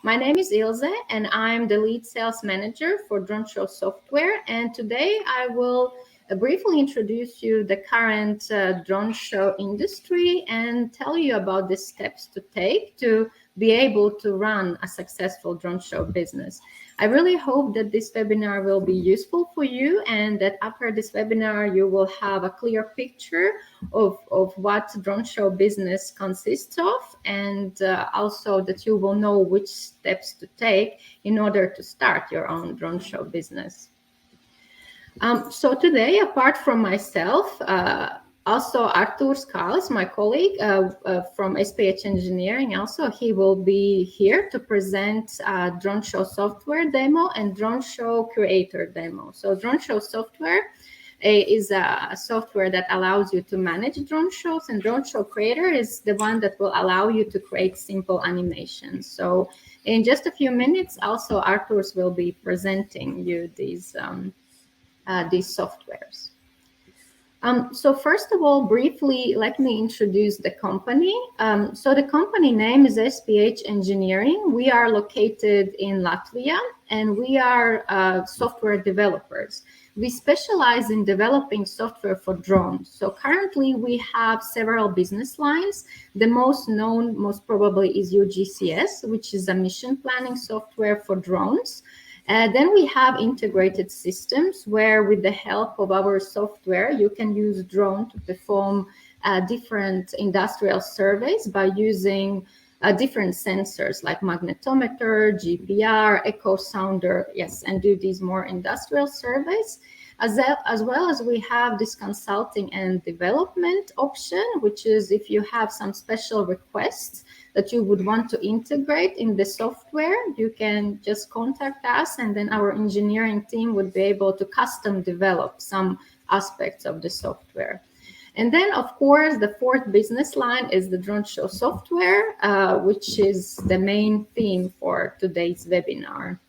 My name is Ilse, and I'm the lead sales manager for Drone Show Software. And today I will briefly introduce you the current drone show industry and tell you about the steps to take to be able to run a successful drone show business. I really hope that this webinar will be useful for you and that after this webinar you will have a clear picture of what drone show business consists of, and also that you will know which steps to take in order to start your own drone show business. So today, apart from myself, also Artur Skalis, my colleague from SPH Engineering, also he will be here to present drone show software demo and drone show creator demo. So drone show software is a software that allows you to manage drone shows, and drone show creator is the one that will allow you to create simple animations. So in just a few minutes, also Artur will be presenting you these softwares. So first of all, briefly, let me introduce the company. So the company name is SPH Engineering. We are located in Latvia, and we are software developers. We specialize in developing software for drones. So currently we have several business lines. The most known, most probably, is UGCS, which is a mission planning software for drones. Then we have integrated systems where with the help of our software, you can use drone to perform different industrial surveys by using different sensors like magnetometer, GPR, echo sounder, yes, and do these more industrial surveys. As well as we have this consulting and development option, which is if you have some special requests that you would want to integrate in the software, you can just contact us, and then our engineering team would be able to custom develop some aspects of the software. And then, of course, the fourth business line is the drone show software, which is the main theme for today's webinar.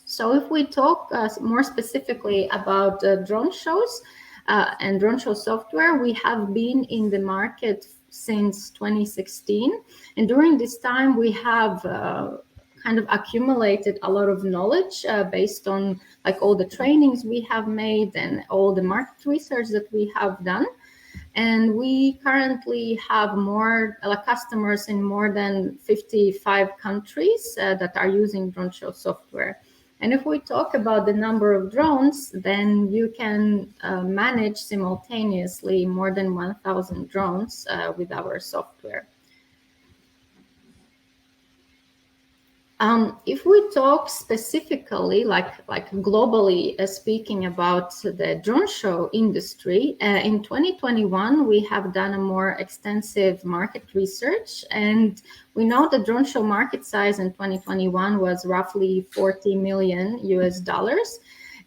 So if we talk more specifically about drone shows and drone show software, we have been in the market since 2016. And during this time, we have kind of accumulated a lot of knowledge based on like all the trainings we have made and all the market research that we have done. And we currently have more customers in more than 55 countries that are using drone show software. And if we talk about the number of drones, then you can manage simultaneously more than 1,000 drones with our software. If we talk specifically, like globally speaking about the drone show industry, in 2021, we have done a more extensive market research, and we know the drone show market size in 2021 was roughly $40 million US.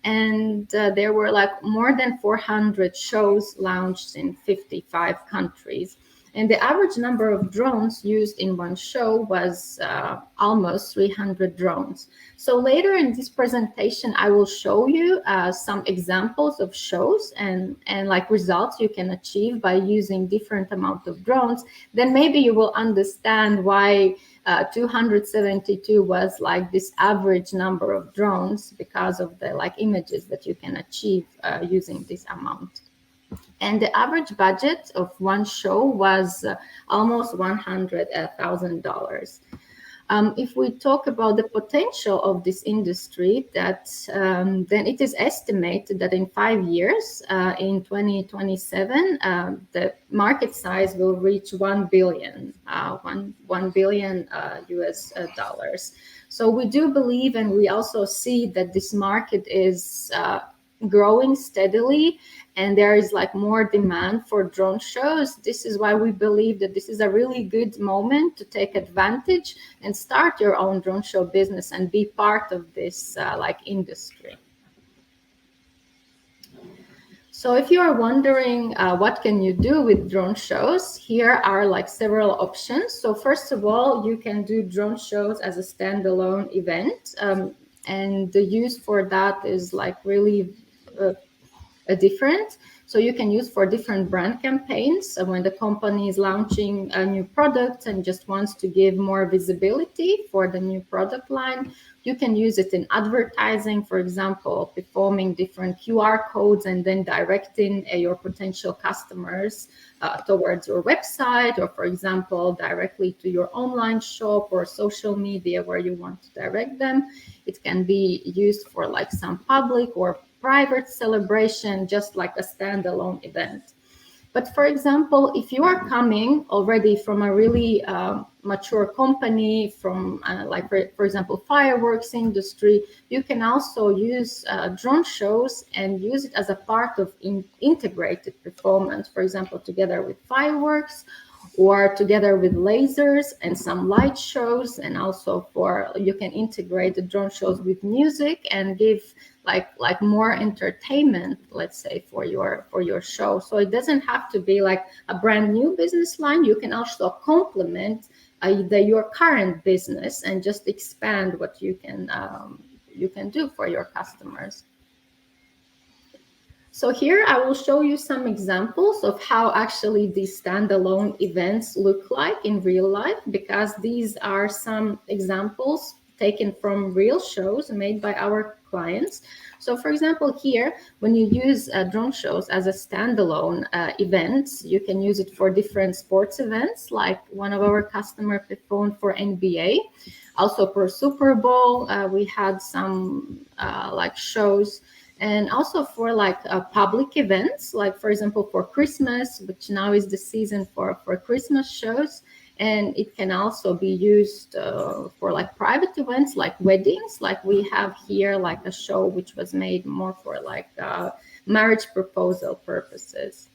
And there were like more than 400 shows launched in 55 countries. And the average number of drones used in one show was almost 300 drones. So later in this presentation, I will show you some examples of shows and like results you can achieve by using different amount of drones. Then maybe you will understand why 272 was like this average number of drones because of the like images that you can achieve using this amount. And the average budget of one show was almost $100,000. If we talk about the potential of this industry, that then it is estimated that in 5 years, in 2027, the market size will reach $1 billion US dollars. So we do believe, and we also see that this market is growing steadily, and there is like more demand for drone shows. This is why we believe that this is a really good moment to take advantage and start your own drone show business and be part of this like industry. So if you are wondering what can you do with drone shows, here are like several options. So first of all, you can do drone shows as a standalone event, and the use for that is like really different. So you can use for different brand campaigns when the company is launching a new product and just wants to give more visibility for the new product line. You can use it in advertising, for example, performing different QR codes and then directing your potential customers towards your website, or for example, directly to your online shop or social media where you want to direct them. It can be used for like some public or private celebration, just like a standalone event. But for example, if you are coming already from a really mature company, from like, for example, fireworks industry, you can also use drone shows and use it as a part of integrated performance, for example, together with fireworks or together with lasers and some light shows. And also for, you can integrate the drone shows with music and give like more entertainment, let's say, for your show. So it doesn't have to be like a brand new business line. You can also complement your current business and just expand what you can do for your customers. So here I will show you some examples of how actually these standalone events look like in real life, because these are some examples taken from real shows made by our clients. So for example, here, when you use drone shows as a standalone event, you can use it for different sports events, like one of our customers performed for NBA. Also for Super Bowl, we had some like shows, and also for like public events, like for example for Christmas, which now is the season for Christmas shows. And it can also be used for like private events like weddings, like we have here like a show which was made more for like marriage proposal purposes.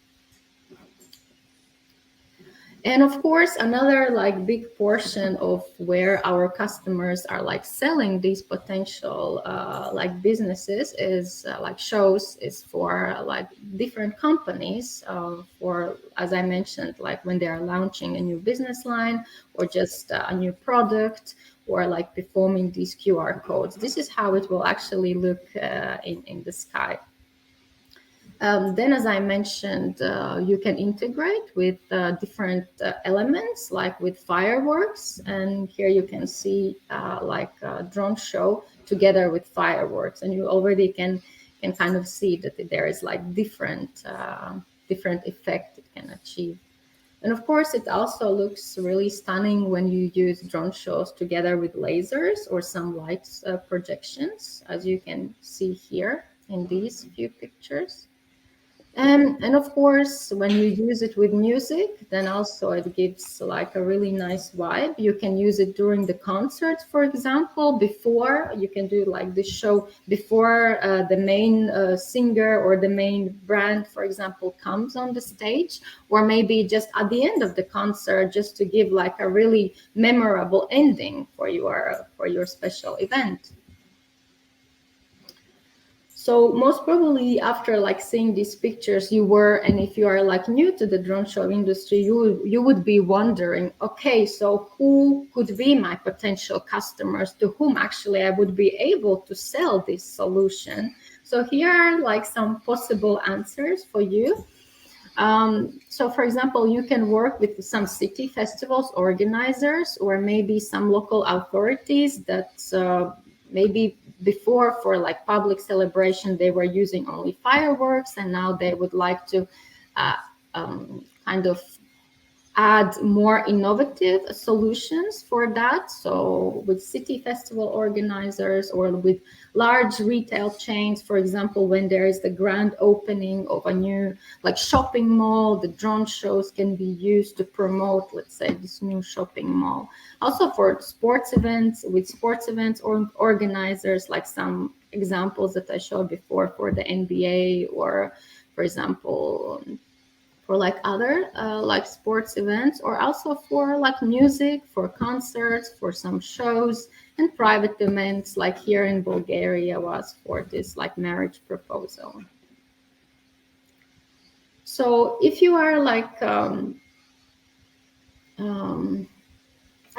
And of course, another like big portion of where our customers are like selling these potential like businesses is like shows is for like different companies for, as I mentioned, like when they are launching a new business line or just a new product, or like performing these QR codes. This is how it will actually look in the sky. Then, as I mentioned, you can integrate with different elements, like with fireworks. And here you can see like a drone show together with fireworks. And you already can kind of see that there is like different effect it can achieve. And of course, it also looks really stunning when you use drone shows together with lasers or some light projections, as you can see here in these few pictures. And of course, when you use it with music, then also it gives like a really nice vibe. You can use it during the concerts, for example, before you can do like this show before the main singer or the main brand, for example, comes on the stage, or maybe just at the end of the concert, just to give like a really memorable ending for your special event. So most probably after like seeing these pictures, and if you are like new to the drone show industry, you would be wondering, okay, so who could be my potential customers, to whom actually I would be able to sell this solution? So here are like some possible answers for you. So for example, you can work with some city festivals organizers, or maybe some local authorities that maybe before, for like public celebration, they were using only fireworks, and now they would like to kind of add more innovative solutions for that. So with city festival organizers, or with large retail chains, for example, when there is the grand opening of a new like shopping mall, the drone shows can be used to promote, let's say, this new shopping mall. Also for sports events, with sports events or organizers, like some examples that I showed before for the NBA, or for example for like other like sports events, or also for like music, for concerts, for some shows, and private events, like here in Bulgaria was for this like marriage proposal. So if you are like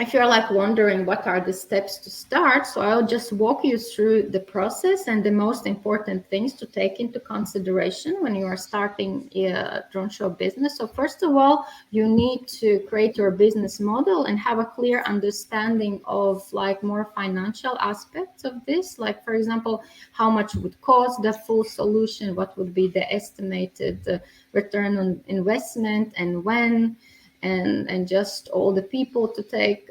if you're like wondering what are the steps to start, so I'll just walk you through the process and the most important things to take into consideration when you are starting a drone show business. So first of all, you need to create your business model and have a clear understanding of like more financial aspects of this. Like, for example, how much would cost the full solution, what would be the estimated return on investment, and when, and just all the people to take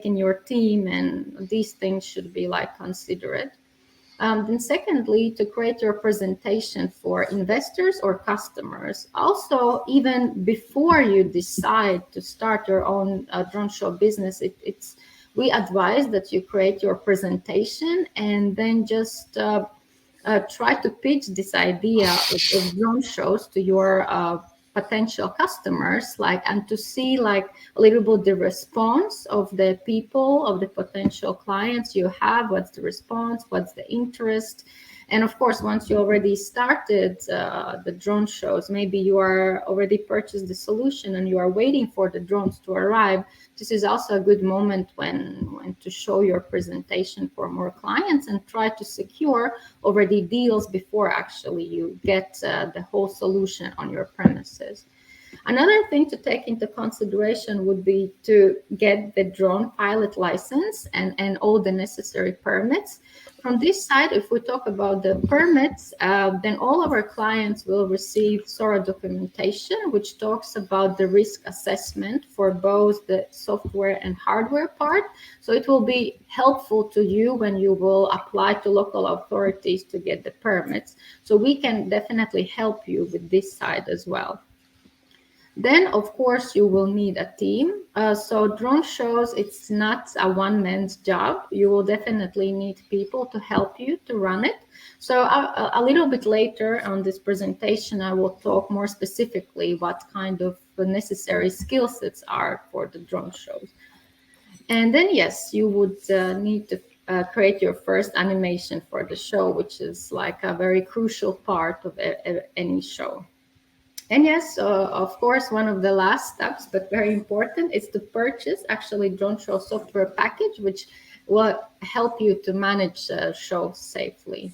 in your team, and these things should be like considered. Then secondly, to create your presentation for investors or customers. Also, even before you decide to start your own drone show business, we advise that you create your presentation and then just try to pitch this idea of drone shows to your potential customers, like, and to see like a little bit the response of the people, of the potential clients you have. What's the response, what's the interest? And of course, once you already started the drone shows, maybe you are already purchased the solution and you are waiting for the drones to arrive. This is also a good moment when to show your presentation for more clients and try to secure already deals before actually you get the whole solution on your premises. Another thing to take into consideration would be to get the drone pilot license and all the necessary permits. From this side, if we talk about the permits, then all of our clients will receive SORA documentation, which talks about the risk assessment for both the software and hardware part. So it will be helpful to you when you will apply to local authorities to get the permits. So we can definitely help you with this side as well. Then, of course, you will need a team. So drone shows, it's not a one-man's job. You will definitely need people to help you to run it. So a little bit later on this presentation, I will talk more specifically what kind of necessary skill sets are for the drone shows. And then, yes, you would need to create your first animation for the show, which is like a very crucial part of any show. And yes, of course, one of the last steps, but very important, is to purchase actually drone show software package, which will help you to manage shows safely.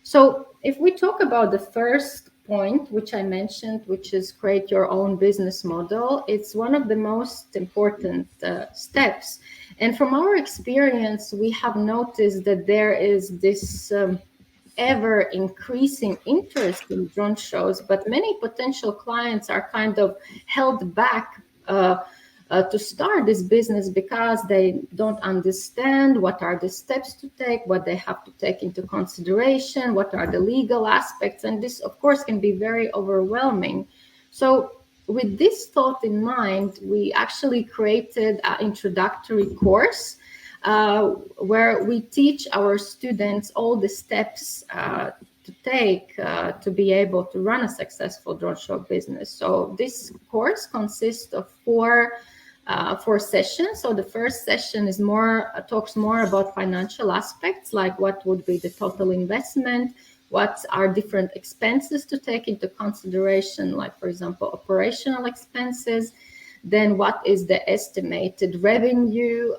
So if we talk about the first point, which I mentioned, which is create your own business model, it's one of the most important steps. And from our experience, we have noticed that there is this ever increasing interest in drone shows, but many potential clients are kind of held back to start this business because they don't understand what are the steps to take, what they have to take into consideration, what are the legal aspects, and this of course can be very overwhelming. So with this thought in mind, we actually created an introductory course where we teach our students all the steps to take to be able to run a successful drone show business. So this course consists of four sessions. So the first session is talks more about financial aspects, like what would be the total investment, what are different expenses to take into consideration, like, for example, operational expenses. Then what is the estimated revenue,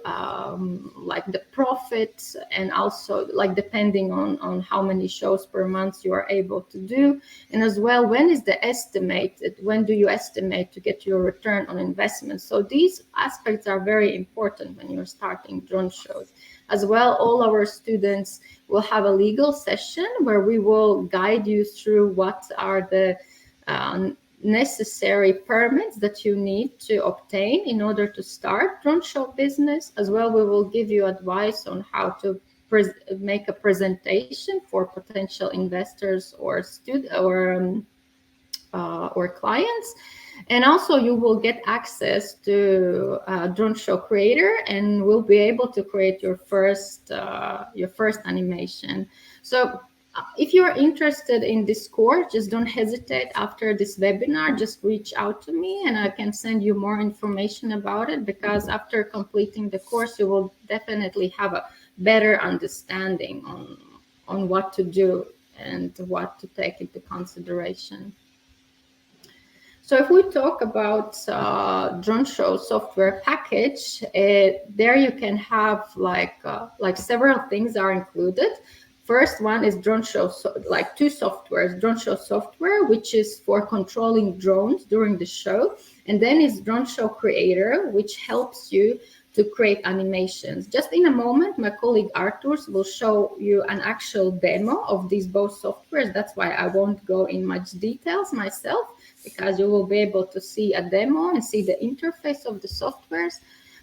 like the profit, and also like depending on how many shows per month you are able to do. And as well, when do you estimate to get your return on investment? So these aspects are very important when you're starting drone shows. As well, all our students will have a legal session where we will guide you through what are the necessary permits that you need to obtain in order to start drone show business. As well, we will give you advice on how to make a presentation for potential investors or clients. And also you will get access to Drone Show Creator, and will be able to create your first animation. So if you're interested in this course, just don't hesitate. After this webinar, just reach out to me and I can send you more information about it, because after completing the course, you will definitely have a better understanding on what to do and what to take into consideration. So if we talk about drone show software package, there you can have like several things are included. First one is drone show, like two softwares, drone show software, which is for controlling drones during the show. And then is drone show creator, which helps you to create animations. Just in a moment, my colleague Artur will show you an actual demo of these both softwares. That's why I won't go in much details myself, because you will be able to see a demo and see the interface of the softwares.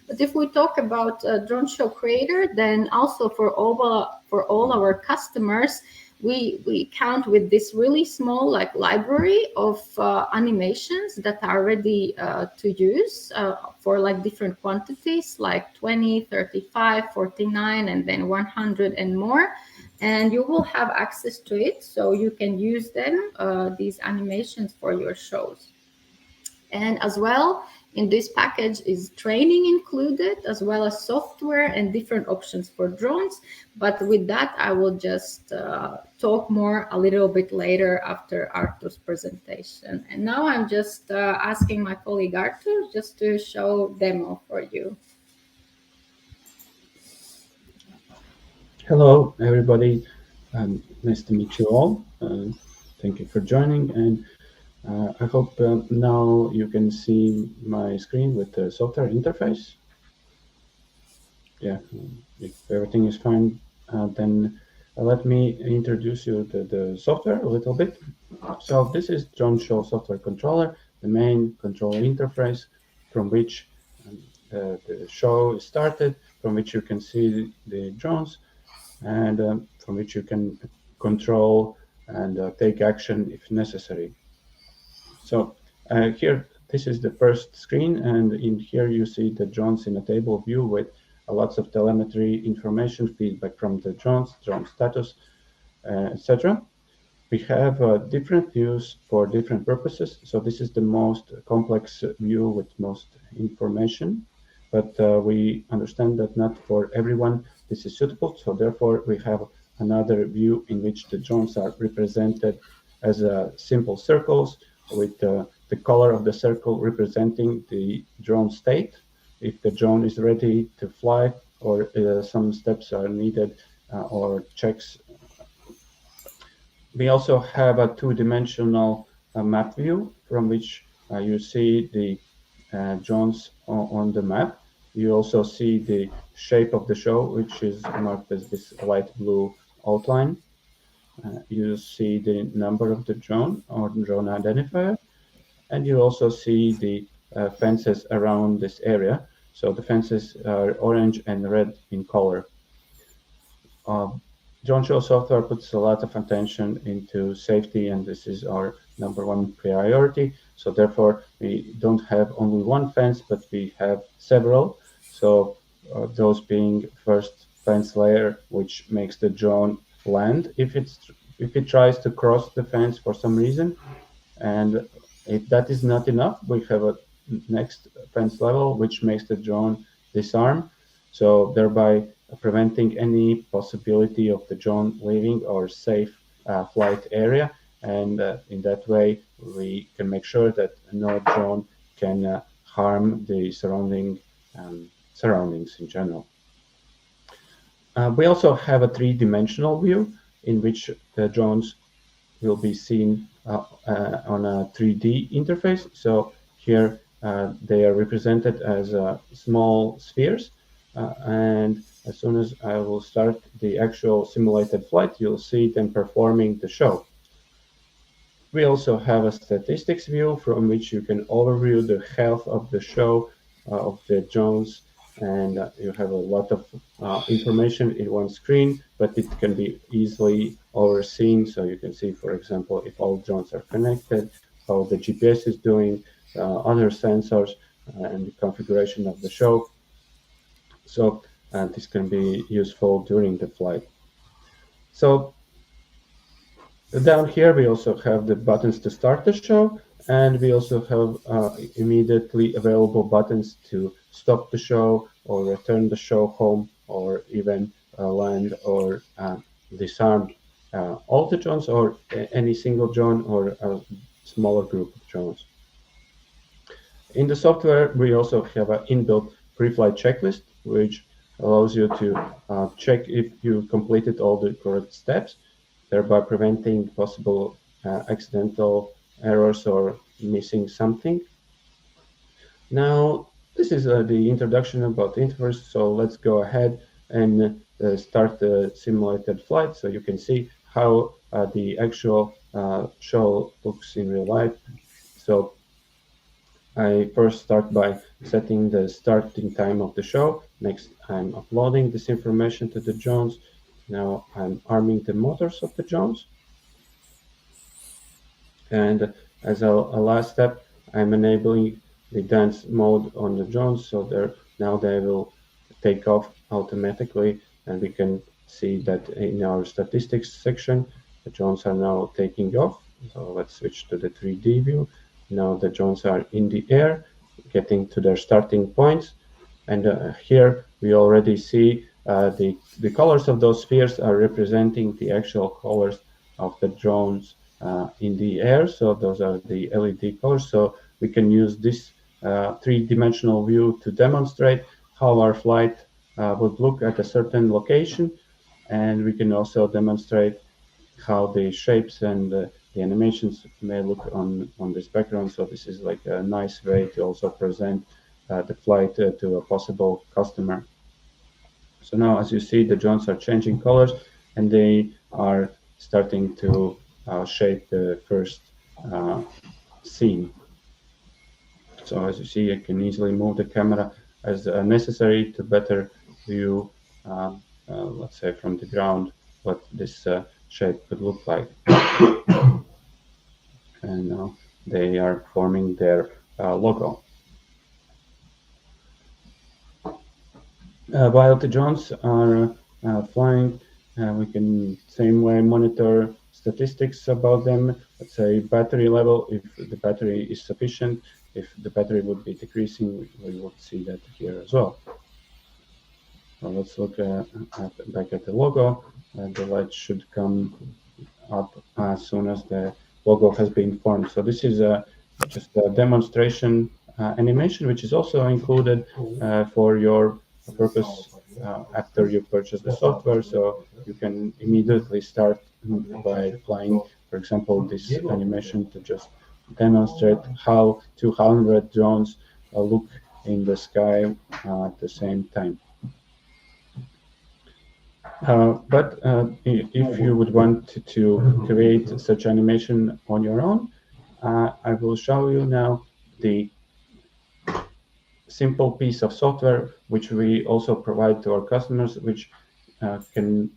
But if we talk about Drone Show Creator, then also for all our customers, we count with this really small like library of animations that are ready to use for like different quantities, like 20, 35, 49, and then 100 and more. And you will have access to it, so you can use them, these animations, for your shows. And as well, in this package is training included, as well as software and different options for drones. But with that, I will just talk more a little bit later after Artur's presentation. And now I'm just asking my colleague Artur just to show demo for you. Hello, everybody. Nice to meet you all. Thank you for joining. And I hope now you can see my screen with the software interface. Yeah, if everything is fine, then let me introduce you to the software a little bit. So this is Drone Show Software Controller, the main control interface from which the show is started, from which you can see the drones, and from which you can control and take action if necessary. So here, this is the first screen, and in here you see the drones in a table view with lots of telemetry information, feedback from the drones, drone status, etc. We have different views for different purposes. So this is the most complex view with most information, but we understand that not for everyone this is suitable. So therefore we have another view in which the drones are represented as simple circles with the color of the circle representing the drone state. If the drone is ready to fly, or some steps are needed or checks. We also have a two-dimensional map view from which you see the drones on the map. You also see the shape of the show, which is marked as this light blue outline. You see the number of the drone or drone identifier, and you also see the fences around this area. So the fences are orange and red in color. Drone Show software puts a lot of attention into safety, and this is our number one priority. So therefore, we don't have only one fence, but we have several. So those being first fence layer, which makes the drone land if it tries to cross the fence for some reason. And if that is not enough, we have a next fence level, which makes the drone disarm. So thereby preventing any possibility of the drone leaving our safe flight area. And in that way, we can make sure that no drone can harm the surroundings in general. We also have a three-dimensional view in which the drones will be seen on a 3D interface. So here they are represented as small spheres. And as soon as I will start the actual simulated flight, you'll see them performing the show. We also have a statistics view from which you can overview the health of the show of the drones, and you have a lot of information in one screen, but it can be easily overseen. So you can see, for example, if all drones are connected, how the GPS is doing, other sensors, and the configuration of the show. So this can be useful during the flight. So down here, we also have the buttons to start the show, and we also have immediately available buttons to stop the show or return the show home, or even land or disarm all the drones, or any single drone or a smaller group of drones. In the software, we also have an inbuilt pre-flight checklist, which allows you to check if you completed all the correct steps, thereby preventing possible accidental errors or missing something. Now, this is the introduction about the interface, so let's go ahead and start the simulated flight so you can see how the actual show looks in real life. So I first start by setting the starting time of the show. Next, I'm uploading this information to the drones. Now I'm arming the motors of the drones. And as a last step, I'm enabling the dance mode on the drones, so now they will take off automatically, and we can see that in our statistics section, the drones are now taking off. So let's switch to the 3D view. Now the drones are in the air, getting to their starting points, and here we already see the colors of those spheres are representing the actual colors of the drones in the air. So those are the LED colors. So we can use this three-dimensional view to demonstrate how our flight would look at a certain location. And we can also demonstrate how the shapes and the animations may look on this background. So this is like a nice way to also present the flight to a possible customer. So now, as you see, the drones are changing colors, and they are starting to shape the first uh, scene. So as you see, I can easily move the camera as necessary to better view, let's say from the ground, what this shape could look like. And now they are forming their logo. While the drones are flying, we can same way monitor statistics about them. Let's say battery level. If the battery is sufficient, if the battery would be decreasing, we would see that here as well. So let's look back at the logo. The light should come up as soon as the logo has been formed. So this is just a demonstration animation, which is also included for your purpose after you purchase the software. So you can immediately start by flying, for example, this animation to just demonstrate how 200 drones look in the sky at the same time. If you would want to create such animation on your own, I will show you now the simple piece of software which we also provide to our customers, which can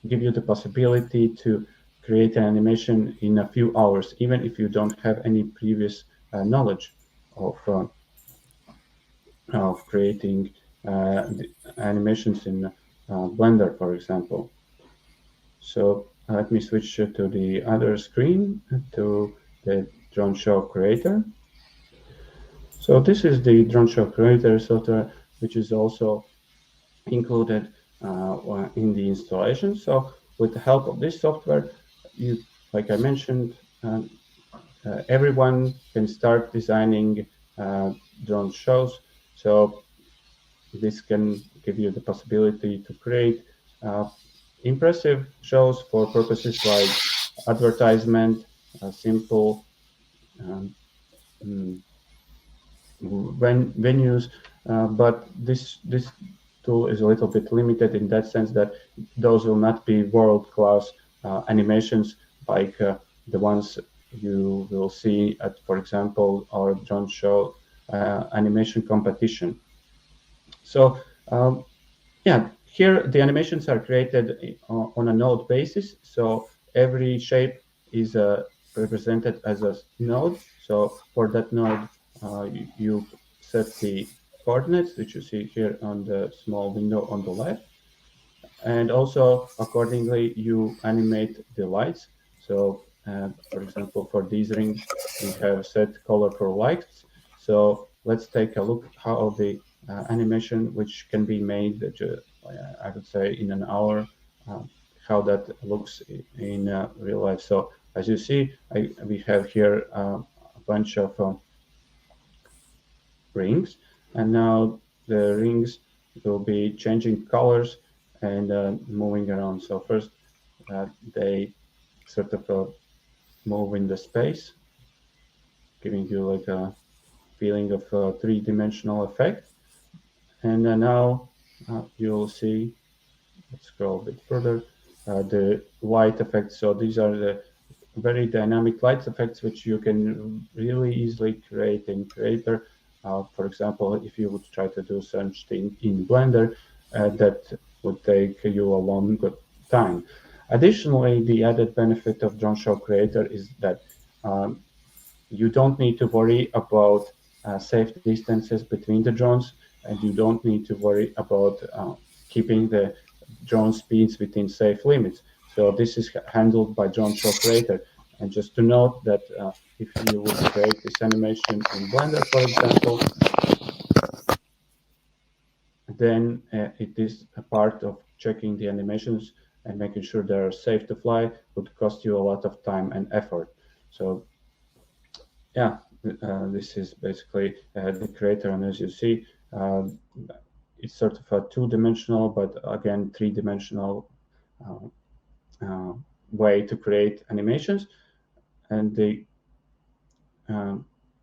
give you the possibility to create an animation in a few hours, even if you don't have any previous knowledge of creating animations in Blender, for example. So let me switch to the other screen to the drone show creator. So this is the drone show creator software, which is also included in the installation. So with the help of this software, you, like I mentioned, everyone can start designing drone shows. So this can give you the possibility to create impressive shows for purposes like advertisement, simple um, venues, but this tool is a little bit limited in that sense that those will not be world-class animations like the ones you will see at, for example, our drone show animation competition. So yeah, here the animations are created on a node basis. So every shape is represented as a node. So for that node, you set the coordinates, which you see here on the small window on the left. And also, accordingly, you animate the lights. So, for example, for these rings, we have set color for lights. So let's take a look how the animation, which can be made, I would say, in an hour, uh, how that looks in real life. So as you see, we have here a bunch of rings, and now the rings will be changing colors and moving around. So first they sort of move in the space, giving you like a feeling of a three-dimensional effect. And now you'll see, let's scroll a bit further, the light effects. So these are the very dynamic light effects which you can really easily create in Creator. For example, if you would try to do such thing in Blender, that would take you a long time. Additionally, the added benefit of Drone Show Creator is that you don't need to worry about safe distances between the drones, and you don't need to worry about keeping the drone speeds within safe limits. So this is handled by Drone Show Creator. And just to note that if you would create this animation in Blender, for example, then it is a part of checking the animations and making sure they are safe to fly would cost you a lot of time and effort. So yeah, this is basically the creator, and as you see, it's sort of a two-dimensional, but again, three-dimensional uh, uh, way to create animations. And the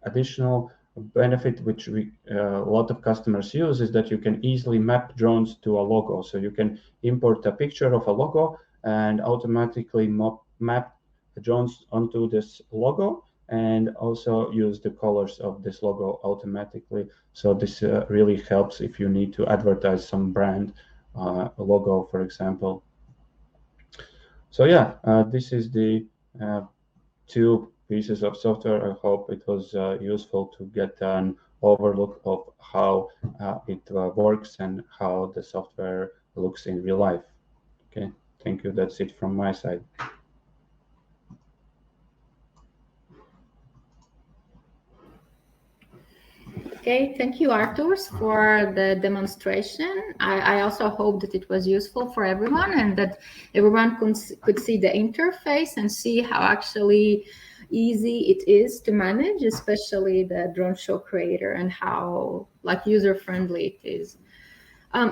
additional benefit which a lot of customers use is that you can easily map drones to a logo. So you can import a picture of a logo and automatically map the drones onto this logo, and also use the colors of this logo automatically. So this really helps if you need to advertise some brand logo, for example. So yeah, this is the two pieces of software. I hope it was useful to get an overlook of how it works and how the software looks in real life. Okay, thank you. That's it from my side. Okay, thank you, Arturs, for the demonstration. I also hope that it was useful for everyone and that everyone could see the interface and see how actually easy it is to manage, especially the drone show creator, and how like user-friendly it is.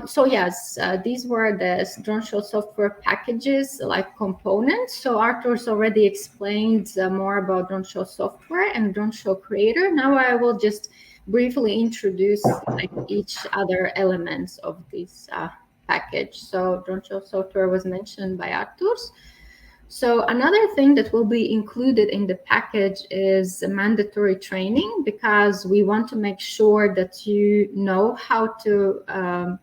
So yes, these were the drone show software packages, like components. So Artur's already explained more about drone show software and drone show creator. Now I will just briefly introduce like each other elements of this package. So drone show software was mentioned by Artur's. So another thing that will be included in the package is mandatory training, because we want to make sure that you know how to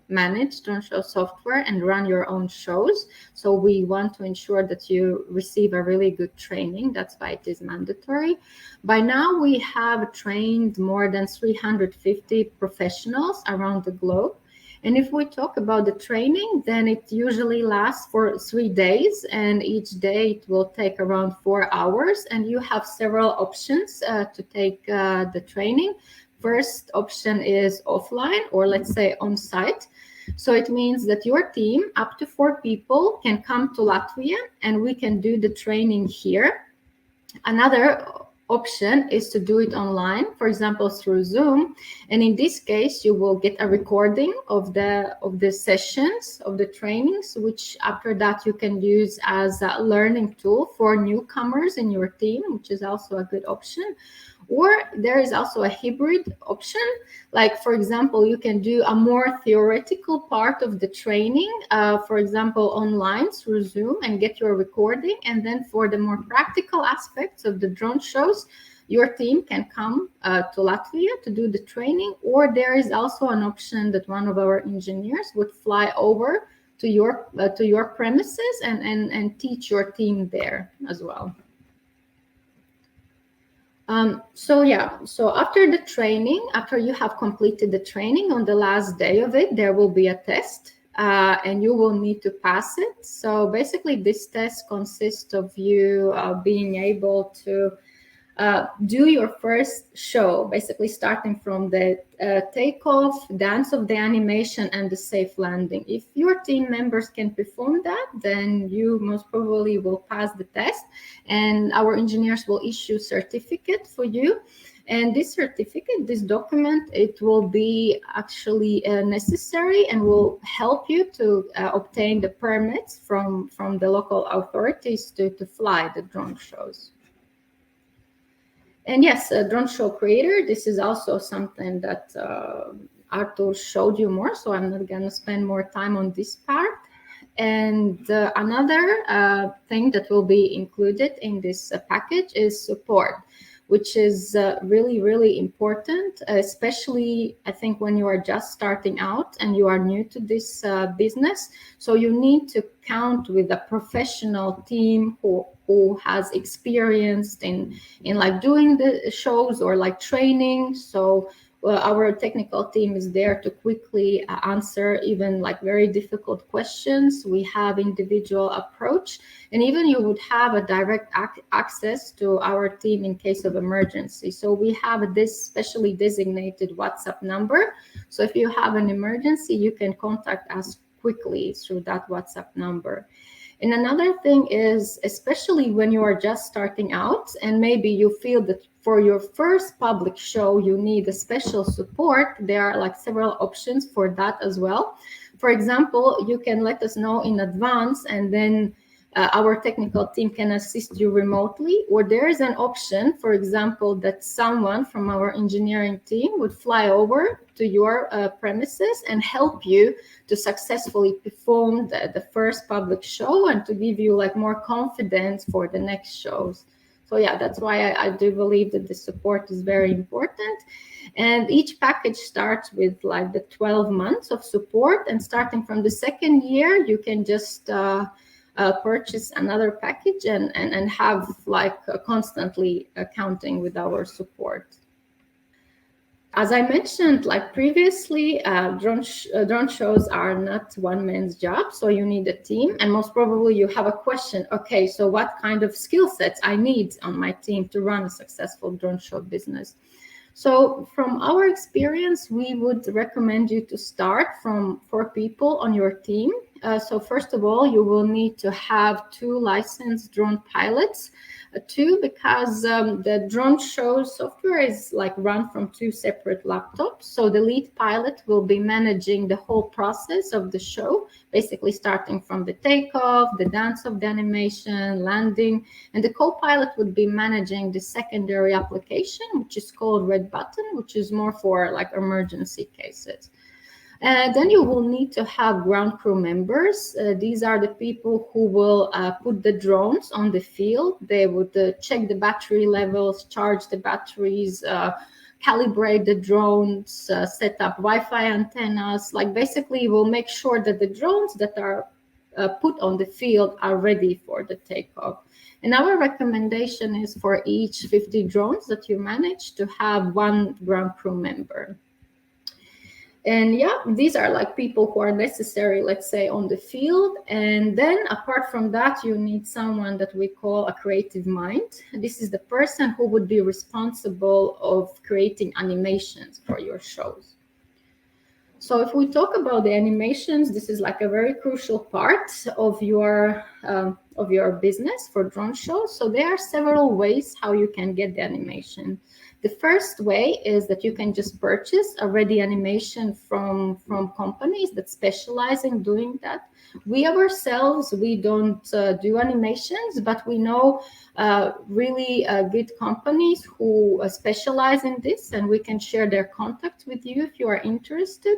manage drone show software and run your own shows. So we want to ensure that you receive a really good training. That's why it is mandatory. By now, we have trained more than 350 professionals around the globe. And if we talk about the training, then it usually lasts for 3 days, and each day it will take around 4 hours. And you have several options to take the training. First option is offline, or let's say on site. So it means that your team, up to 4 people, can come to Latvia and we can do the training here. Another option is to do it online, for example, through Zoom. And in this case, you will get a recording of the sessions of the trainings, which after that you can use as a learning tool for newcomers in your team, which is also a good option. Or there is also a hybrid option. Like, for example, you can do a more theoretical part of the training, for example, online through Zoom, and get your recording. And then for the more practical aspects of the drone shows, your team can come to Latvia to do the training. Or there is also an option that one of our engineers would fly over to your premises and teach your team there as well. So after the training, after you have completed the training, on the last day of it, there will be a test, and you will need to pass it. So basically, this test consists of you being able to do your first show, basically starting from the takeoff, dance of the animation, and the safe landing. If your team members can perform that, then you most probably will pass the test, and our engineers will issue certificate for you. And this certificate, this document, it will be actually necessary and will help you to obtain the permits from the local authorities to fly the drone shows. And yes, a drone show creator, this is also something that Artur showed you more, so I'm not going to spend more time on this part. And another thing that will be included in this package is support, which is really, really important, especially I think when you are just starting out and you are new to this business. So you need to count with a professional team who has experience in like doing the shows or like training. So our technical team is there to quickly answer even like very difficult questions. We have individual approach, and even you would have a direct access to our team in case of emergency. So we have this specially designated WhatsApp number. So if you have an emergency, you can contact us quickly through that WhatsApp number. And another thing is, especially when you are just starting out and maybe you feel that for your first public show, you need a special support, there are like several options for that as well. For example, you can let us know in advance, and then our technical team can assist you remotely, or there is an option, for example, that someone from our engineering team would fly over to your premises and help you to successfully perform the first public show and to give you like more confidence for the next shows. So yeah, that's why I do believe that the support is very important. And each package starts with like the 12 months of support, and starting from the second year, you can just purchase another package and have like constantly accounting with our support. As I mentioned, like previously, drone shows are not one man's job, so you need a team. And most probably you have a question, okay, so what kind of skill sets I need on my team to run a successful drone show business? So from our experience, we would recommend you to start from 4 people on your team. So first of all, you will need to have 2 licensed drone pilots. 2, because the drone show software is like run from 2 separate laptops. So the lead pilot will be managing the whole process of the show, basically starting from the takeoff, the dance of the animation, landing, and the co-pilot would be managing the secondary application, which is called Red Button, which is more for like emergency cases. Then you will need to have ground crew members. These are the people who will put the drones on the field. They would check the battery levels, charge the batteries, calibrate the drones, set up Wi-Fi antennas. Like basically, we'll make sure that the drones that are put on the field are ready for the takeoff. And our recommendation is for each 50 drones that you manage to have 1 ground crew member. And yeah, these are like people who are necessary, let's say, on the field. And then apart from that, you need someone that we call a creative mind. This is the person who would be responsible of creating animations for your shows. So if we talk about the animations, this is like a very crucial part of your business for drone shows. So there are several ways how you can get the animation. The first way is that you can just purchase a ready animation from companies that specialize in doing that. We ourselves, we don't do animations, but we know really good companies who specialize in this, and we can share their contact with you if you are interested.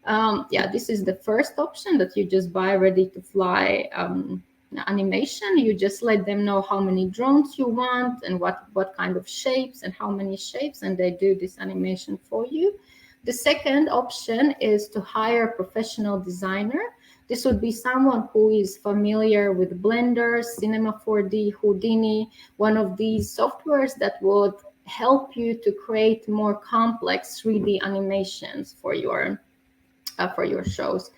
Yeah, this is the first option, that you just buy ready to fly animation. You just let them know how many drones you want and what kind of shapes and how many shapes, and they do this animation for you. The second option is to hire a professional designer. This would be someone who is familiar with Blender, Cinema 4D, Houdini, one of these softwares that would help you to create more complex 3D animations for your shows.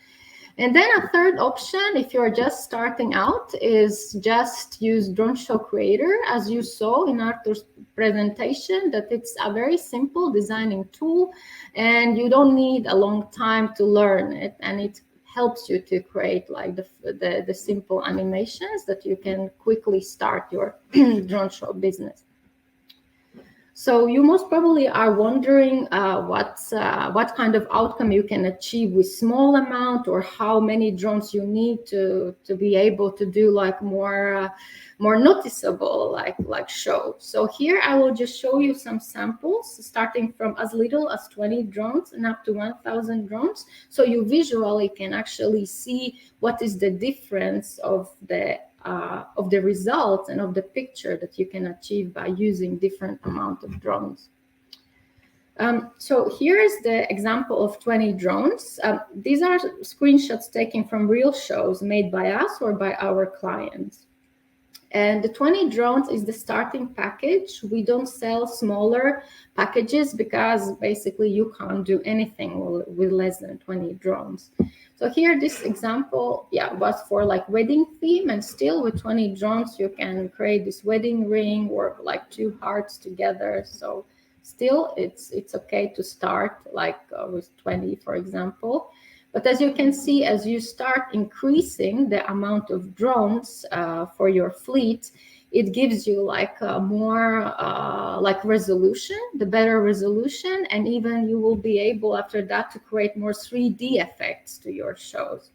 And then a third option, if you're just starting out, is just use Drone Show Creator. As you saw in Artur's presentation, that it's a very simple designing tool, and you don't need a long time to learn it, and it helps you to create like the simple animations that you can quickly start your drone show business. So you most probably are wondering what kind of outcome you can achieve with small amount, or how many drones you need to be able to do like more noticeable like show. So here I will just show you some samples starting from as little as 20 drones and up to 1,000 drones, so you visually can actually see what is the difference of the results and of the picture that you can achieve by using different amount of drones. So here's the example of 20 drones. These are screenshots taken from real shows made by us or by our clients. And the 20 drones is the starting package. We don't sell smaller packages because basically you can't do anything with less than 20 drones. So here, this example, was for like wedding theme, and still with 20 drones, you can create this wedding ring or like two hearts together. So still it's okay to start like with 20, for example. But as you can see, as you start increasing the amount of drones for your fleet, it gives you like a more like resolution, the better resolution, and even you will be able after that to create more 3D effects to your shows.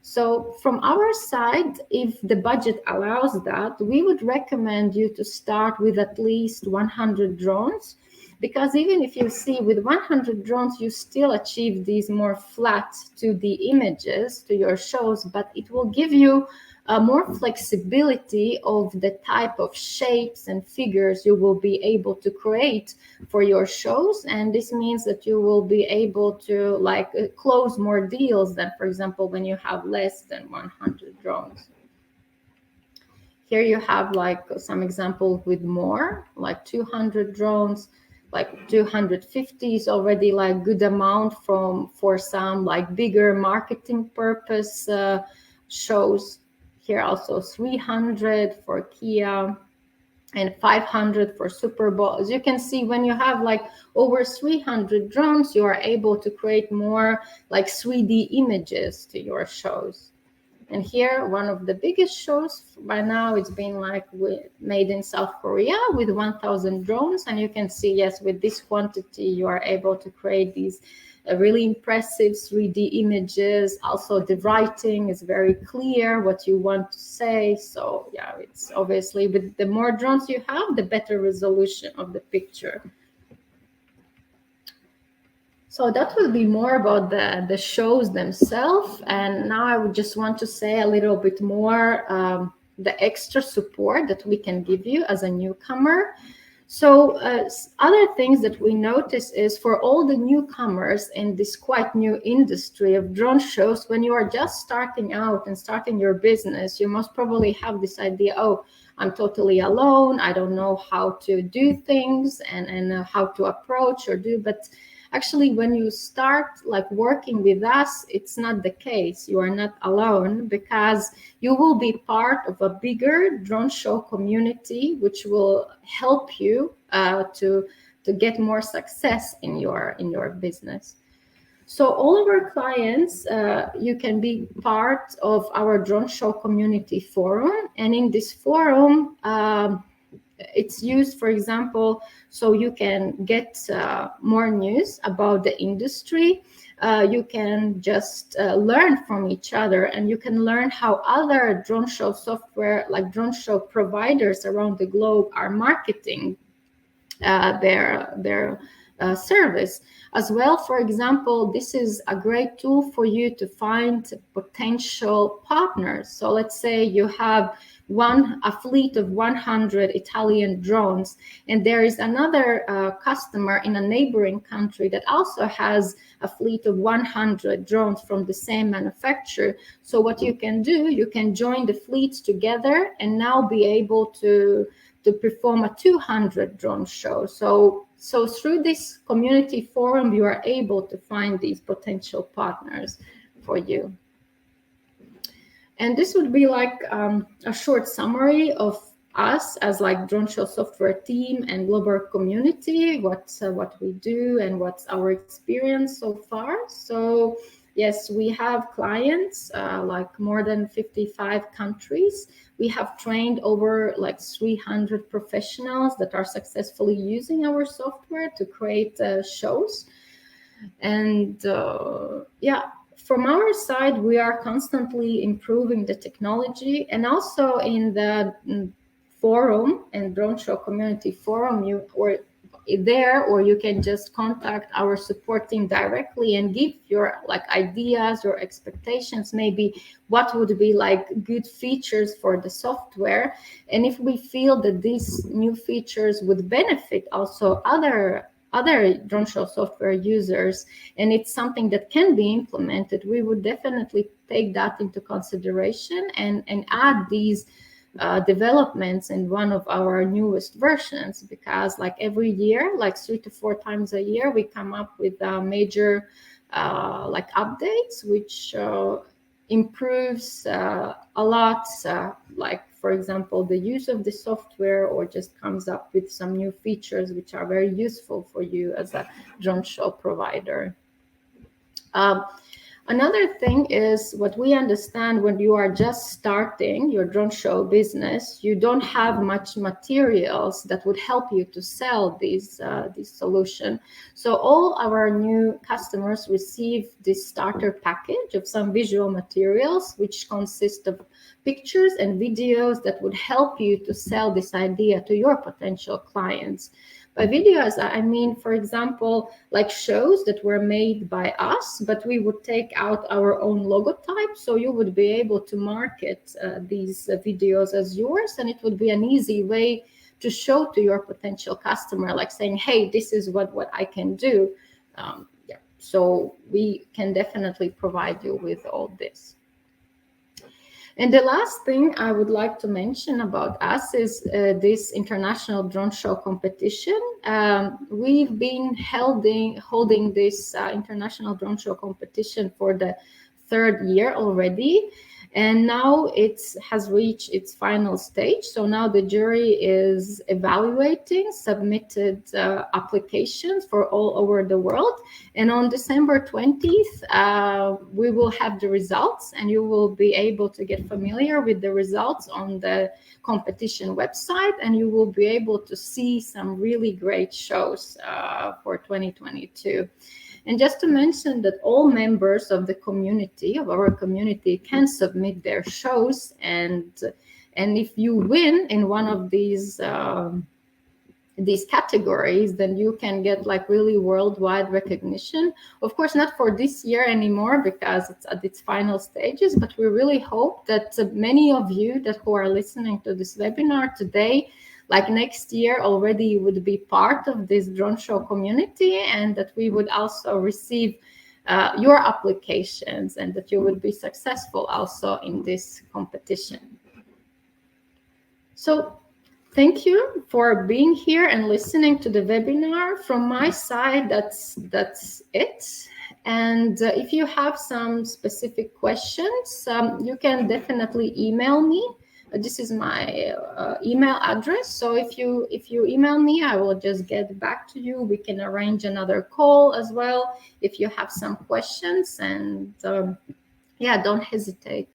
So from our side, if the budget allows that, we would recommend you to start with at least 100 drones, because even if you see with 100 drones, you still achieve these more flat 2D images to your shows, but it will give you more flexibility of the type of shapes and figures you will be able to create for your shows. And this means that you will be able to like close more deals than, for example, when you have less than 100 drones. Here you have like some examples with more, like 200 drones, like 250 is already like good amount for some like bigger marketing purpose shows. Here also 300 for Kia and 500 for Super Bowl. As you can see, when you have like over 300 drones, you are able to create more like 3D images to your shows. And here, one of the biggest shows by now, it's been like made in South Korea with 1,000 drones. And you can see, yes, with this quantity, you are able to create these really impressive 3D images. Also, the writing is very clear, what you want to say. So yeah, it's obviously with the more drones you have, the better resolution of the picture. So that will be more about the shows themselves. And now I would just want to say a little bit more the extra support that we can give you as a newcomer. So other things that we notice is for all the newcomers in this quite new industry of drone shows, when you are just starting out and starting your business, you most probably have this idea, oh, I'm totally alone. I don't know how to do things and how to approach or do, but actually, when you start like working with us, it's not the case. You are not alone, because you will be part of a bigger drone show community, which will help you to get more success in your business. So all of our clients, you can be part of our drone show community forum, and in this forum, it's used, for example, so you can get more news about the industry. You can just learn from each other, and you can learn how other drone show software, like drone show providers around the globe, are marketing their service as well. For example, this is a great tool for you to find potential partners. So let's say you have a fleet of 100 Italian drones, and there is another customer in a neighboring country that also has a fleet of 100 drones from the same manufacturer. So what you can do, you can join the fleets together and now be able to perform a 200 drone show. So through this community forum, you are able to find these potential partners for you. And this would be like a short summary of us as like drone show software team and global community, what we do and what's our experience so far. So yes, we have clients like more than 55 countries. We have trained over like 300 professionals that are successfully using our software to create shows. And yeah, from our side, we are constantly improving the technology, and also in the forum and drone show community forum, or you can just contact our support team directly and give your like ideas or expectations, maybe what would be like good features for the software. And if we feel that these new features would benefit also other drone show software users, and it's something that can be implemented, we would definitely take that into consideration and add these developments in one of our newest versions. Because like every year, like 3 to 4 times a year, we come up with major like updates, which improves a lot, like for example the use of the software, or just comes up with some new features which are very useful for you as a drone show provider. Another thing is, what we understand, when you are just starting your drone show business, you don't have much materials that would help you to sell this solution. So all our new customers receive this starter package of some visual materials, which consist of pictures and videos that would help you to sell this idea to your potential clients. By videos, I mean, for example, like shows that were made by us, but we would take out our own logotype. So you would be able to market these videos as yours, and it would be an easy way to show to your potential customer, like saying, hey, this is what I can do. Yeah. So we can definitely provide you with all this. And the last thing I would like to mention about us is this international drone show competition. We've been holding this international drone show competition for the 3rd year already. And now it has reached its final stage. So now the jury is evaluating submitted applications for all over the world. And on December 20th, we will have the results, and you will be able to get familiar with the results on the competition website, and you will be able to see some really great shows for 2022. And just to mention that all members of the community, of our community, can submit their shows, and if you win in one of these categories, then you can get like really worldwide recognition. Of course, not for this year anymore, because it's at its final stages, but we really hope that many of you who are listening to this webinar today, like next year already, would be part of this drone show community, and that we would also receive your applications, and that you would be successful also in this competition. So thank you for being here and listening to the webinar. From my side, that's it. And if you have some specific questions, you can definitely email me. This is my email address. So if you email me, I will just get back to you. We can arrange another call as well if you have some questions. And yeah, don't hesitate